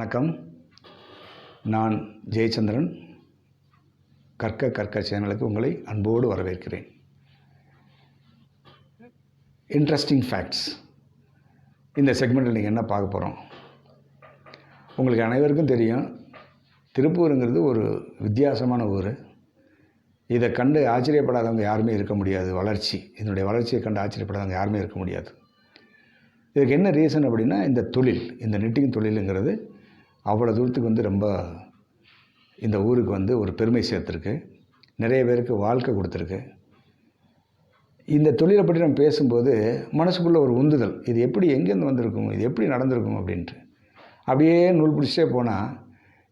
வணக்கம். நான் ஜெயச்சந்திரன். கற்க சேனலுக்கு உங்களை அன்போடு வரவேற்கிறேன். Interesting facts. இந்த செக்மெண்ட்டில் நீங்கள் என்ன பார்க்க போகிறோம்? உங்களுக்கு அனைவருக்கும் தெரியும், திருப்பூருங்கிறது ஒரு வித்தியாசமான ஊர். இதை கண்டு ஆச்சரியப்படாதவங்க யாருமே இருக்க முடியாது. இதனுடைய வளர்ச்சியை கண்டு ஆச்சரியப்படாதவங்க யாருமே இருக்க முடியாது. இதுக்கு என்ன ரீசன் அப்படின்னா, இந்த தொழில், இந்த நிட்டிங் தொழிலுங்கிறது அவ்வளோ தூரத்துக்கு ரொம்ப இந்த ஊருக்கு ஒரு பெருமை சேர்த்துருக்கு. நிறைய பேருக்கு வாழ்க்கை கொடுத்துருக்கு. இந்த தொழிலை பற்றி நம்ம பேசும்போது மனசுக்குள்ளே ஒரு உந்துதல், இது எப்படி எங்கேருந்து வந்திருக்கும், இது எப்படி நடந்திருக்கும் அப்படின்ட்டு அப்படியே நூல் பிடிச்சே போனால்,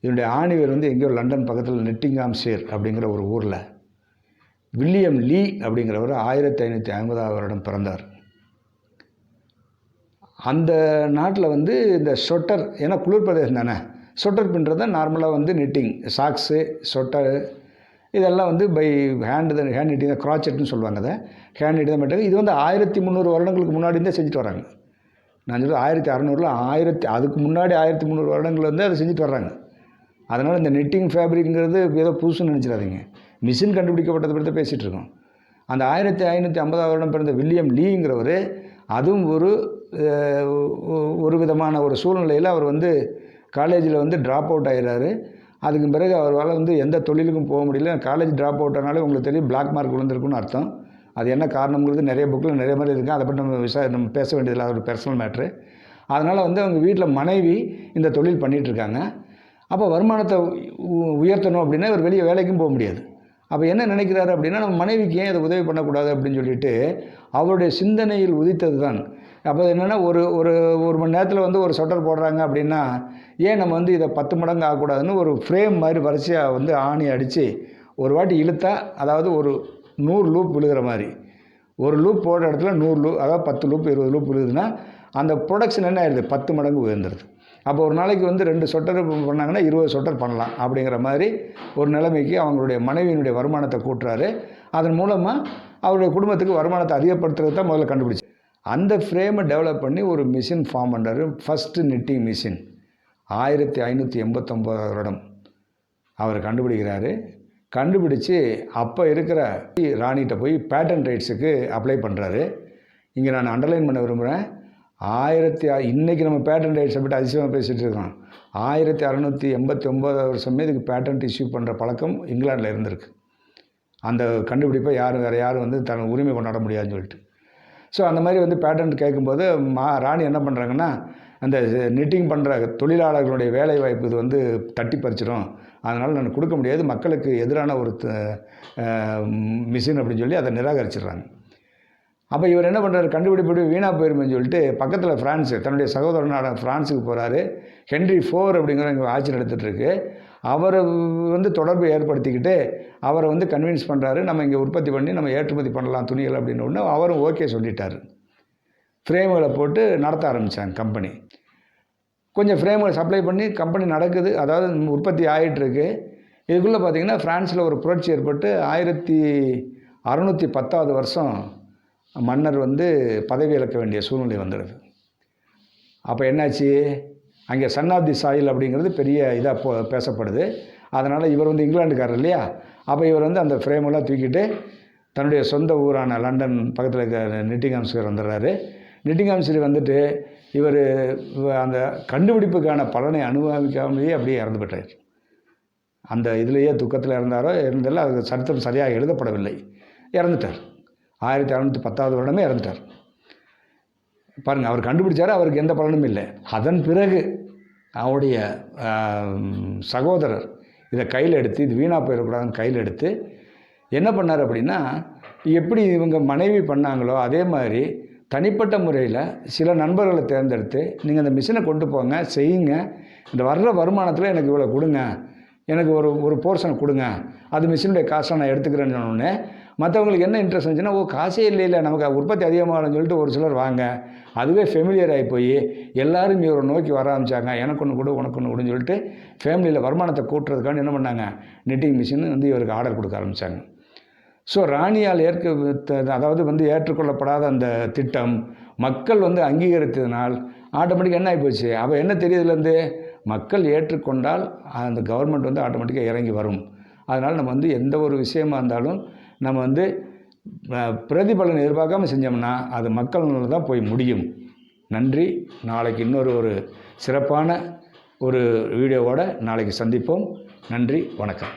இதனுடைய ஆணிவேர் எங்கேயோ லண்டன் பக்கத்தில் நெட்டிங்ஹாம்ஷையர் அப்படிங்கிற ஒரு ஊரில் வில்லியம் லீ அப்படிங்கிறவர் 1550ஆம் வருடம் பிறந்தார். அந்த நாட்டில் இந்த ஸ்வெட்டர், ஏன்னா குளிர் பிரதேசம் தானே, ஸ்வெட்டர் பின்னுறது நார்மலாக நெட்டிங், சாக்ஸு, ஸ்வெட்டரு இதெல்லாம் பை ஹேண்ட் நிட்டிங் தான், க்ராச்செட்னு சொல்லுவாங்க. அதை ஹேண்ட் நிட்டி தான் பண்ணுறாங்க. இது 1300 வருடங்களுக்கு முன்னாடி இருந்தே செஞ்சுட்டு வராங்க. நான் சொல்கிறது 1600 அதுக்கு முன்னாடி 1300 வருடங்கள் அதை செஞ்சுட்டு வர்றாங்க. அதனால் இந்த நெட்டிங் ஃபேப்ரிக்ங்கிறது ஏதோ புதுசுன்னு நினச்சிடாதீங்க. மிஷின் கண்டுபிடிக்கப்பட்டதை பற்றி தான் பேசிகிட்டு இருக்கோம். அந்த 1550ஆம் வருடம் பிறந்த வில்லியம் லீங்கிறவர், அதுவும் ஒரு விதமான ஒரு சூழ்நிலையில் அவர் காலேஜில் ட்ராப் அவுட் ஆகிறாரு. அதுக்கு பிறகு அவரால் எந்த தொழிலுக்கும் போக முடியல. காலேஜ் ட்ராப் அவுட் ஆனாலே உங்களுக்கு தெரியும், பிளாக் மார்க் விழுந்திருக்குன்னு அர்த்தம். அது என்ன காரணங்கிறது நிறைய புக்கில் நிறைய மாதிரி இருக்குது. அதை பற்றி நம்ம பேச வேண்டியதில்லை, அது ஒரு பர்சனல் மேட்ரு. அதனால் அவங்க வீட்டில் மனைவி இந்த தொழில் பண்ணிகிட்ருக்காங்க. அப்போ வருமானத்தை உயர்த்தணும் அப்படின்னா இவர் வெளியே வேலைக்கும் போக முடியாது. அப்போ என்ன நினைக்கிறாரு அப்படின்னா, நம்ம மனைவிக்கு ஏன் இதை உதவி பண்ணக்கூடாது அப்படின்னு சொல்லிட்டு அவருடைய சிந்தனையில் உதித்தது தான். அப்போ என்னென்னா, ஒரு மணி நேரத்தில் ஒரு ஸ்வெட்டர் போடுறாங்க அப்படின்னா, ஏன் நம்ம இதை 10 மடங்கு ஆகக்கூடாதுன்னு ஒரு ஃப்ரேம் மாதிரி வரிசையாக ஆணி அடித்து ஒரு வாட்டி இழுத்தா, அதாவது ஒரு 100 லூப் விழுகிற மாதிரி, ஒரு லூப் போடுற இடத்துல 100 லூப், அதாவது 10 லூப் 20 லூப் விழுகுதுன்னா அந்த ப்ரொடக்ஷன் என்ன ஆயிடுது, 10 மடங்கு உயர்ந்துருது. அப்போ ஒரு நாளைக்கு 2 ஸ்வெட்டர் பண்ணாங்கன்னா 20 ஸ்வெட்டர் பண்ணலாம் அப்படிங்கிற மாதிரி ஒரு நிலைமைக்கு அவங்களுடைய மனைவியினுடைய வருமானத்தை கூட்டுறாரு. அதன் மூலமாக அவருடைய குடும்பத்துக்கு வருமானத்தை அதிகப்படுத்துறது தான் முதல்ல கண்டுபிடிச்சி. அந்த ஃப்ரேமை டெவலப் பண்ணி ஒரு மிஷின் ஃபார்ம் பண்ணுறாரு. ஃபஸ்ட்டு நிட்டிங் மிஷின் 1589 வருடம் அவர் கண்டுபிடிக்கிறாரு. கண்டுபிடிச்சி அப்போ இருக்கிற ராணிகிட்ட போய் பேட்டன் ரைட்ஸுக்கு அப்ளை பண்ணுறாரு. இங்கே நான் அண்டர்லைன் பண்ண விரும்புகிறேன், இன்றைக்கி நம்ம பேட்டன் ரைட்ஸை பற்றி அதிசயமாக பேசிகிட்டு இருக்கோம். 1689 வருஷமே இதுக்கு பேட்டன்ட் இஷ்யூ பண்ணுற பழக்கம் இங்கிலாண்டில் இருந்திருக்கு. அந்த கண்டுபிடிப்பை வேறு யாரும் தன் உரிமை கொண்டாட முடியாதுன்னு சொல்லிட்டு. ஸோ அந்த மாதிரி பேட்டன்ட் கேட்கும்போது ராணி என்ன பண்ணுறாங்கன்னா, அந்த நிட்டிங் பண்ணுற தொழிலாளர்களுடைய வேலை வாய்ப்பு இது தட்டி பறிச்சிடும், அதனால் நான் கொடுக்க முடியாது, மக்களுக்கு எதிரான ஒரு மிஷின் அப்படின்னு சொல்லி அதை நிராகரிச்சிடுறாங்க. அப்போ இவர் என்ன பண்ணுறாரு, கண்டுபிடிப்படி வீணாக போயிருமேன்னு சொல்லிட்டு பக்கத்தில் ஃப்ரான்ஸு, தன்னுடைய சகோதரனான ஃப்ரான்ஸுக்கு போகிறாரு. ஹென்ரி 4 அப்படிங்கிற இங்கே ஆட்சி நடத்திட்டுருக்கு. அவரை தொடர்பு ஏற்படுத்திக்கிட்டு அவரை கன்வின்ஸ் பண்ணுறாரு, நம்ம இங்கே உற்பத்தி பண்ணி நம்ம ஏற்றுமதி பண்ணலாம் துணிகள் அப்படின்னு ஒன்று. அவரும் ஓகே சொல்லிட்டார். ஃப்ரேம்களை போட்டு நடத்த ஆரம்பித்தாங்க கம்பெனி. கொஞ்சம் ஃப்ரேம்களை சப்ளை பண்ணி கம்பெனி நடக்குது, அதாவது உற்பத்தி ஆகிட்டுருக்கு. இதுக்குள்ளே பார்த்திங்கன்னா ஃப்ரான்ஸில் ஒரு புரட்சி ஏற்பட்டு 1610 வருஷம் மன்னர் பதவி இழக்க வேண்டிய சூழ்நிலை வந்துடுது. அப்போ என்னாச்சு, அங்கே சன் ஆஃப் தி சாயில் அப்படிங்கிறது பெரிய இதாக பேசப்படுது. அதனால் இவர் இங்கிலாண்டுக்காரர் இல்லையா, அப்போ இவர் அந்த ஃப்ரேமெல்லாம் தூக்கிட்டு தன்னுடைய சொந்த ஊரான லண்டன் பக்கத்தில் இருக்கிற நெட்டிங்ஹாம்ஷையர் வந்துடுறாரு. நெட்டிங்ஹாம்ஷையர் இவர் அந்த கண்டுபிடிப்புக்கான பலனை அனுபவிக்காமலேயே அப்படியே இறந்து போயிட்டார். அந்த இதுலேயே துக்கத்தில் இருந்தாரோ இருந்ததில்லை, அது சரித்திரம் சரியாக எழுதப்படவில்லை, இறந்துட்டார். 1610 வருடமே இறந்துட்டார். பாருங்கள், அவர் கண்டுபிடிச்சார், அவருக்கு எந்த பலனும் இல்லை. அதன் பிறகு அவருடைய சகோதரர் இதை கையில் எடுத்து, இது வீணாக போயிடக்கூடாதுன்னு கையில் எடுத்து என்ன பண்ணார் அப்படின்னா, எப்படி இவங்க மனைவி பண்ணாங்களோ அதே மாதிரி தனிப்பட்ட முறையில் சில நண்பர்களை தேர்ந்தெடுத்து, நீங்கள் அந்த மிஷினை கொண்டு போங்க, செய்யுங்க, இந்த வர்ற வருமானத்தில் எனக்கு இவ்வளோ கொடுங்க, எனக்கு ஒரு போர்ஷனை கொடுங்க, அது மிஷினுடைய காசை நான் எடுத்துக்கிறேன்னு சொன்னோடனே மற்றவங்களுக்கு என்ன இன்ட்ரெஸ்ட் இருந்துச்சுன்னா, காசே இல்லை நமக்கு உற்பத்தி அதிகமாகலன்னு சொல்லிட்டு ஒரு சிலர் வாங்க, அதுவே ஃபெமிலியர் ஆகி போய் எல்லோரும் இவரை நோக்கி வர ஆரம்பித்தாங்க. எனக்கு ஒன்று கொடு, உனக்கு ஒன்று கொடுன்னு சொல்லிட்டு ஃபேமிலியில் வருமானத்தை கூட்டுறதுக்காண்டி என்ன பண்ணாங்க, நிட்டிங் மிஷின் இவருக்கு ஆர்டர் கொடுக்க ஆரம்பித்தாங்க. ஸோ ராணியால் ஏற்றுக்கொள்ளப்படாத அந்த திட்டம் மக்கள் அங்கீகரித்ததினால் ஆட்டோமேட்டிக்காக என்ன ஆகிப்போச்சு, அப்போ என்ன தெரியுதுலேருந்து மக்கள் ஏற்றுக்கொண்டால் அந்த கவர்மெண்ட் வந்து ஆட்டோமேட்டிக்காக இறங்கி வரும். அதனால் நம்ம வந்து எந்த ஒரு விஷயமா இருந்தாலும் நம்ம வந்து பிரதிபலன் எதிர்பார்க்காம செஞ்சோம்னா அது மக்கள் தான் போய் முடியும். நன்றி. நாளைக்கு இன்னொரு சிறப்பான வீடியோவோடு நாளைக்கு சந்திப்போம். நன்றி, வணக்கம்.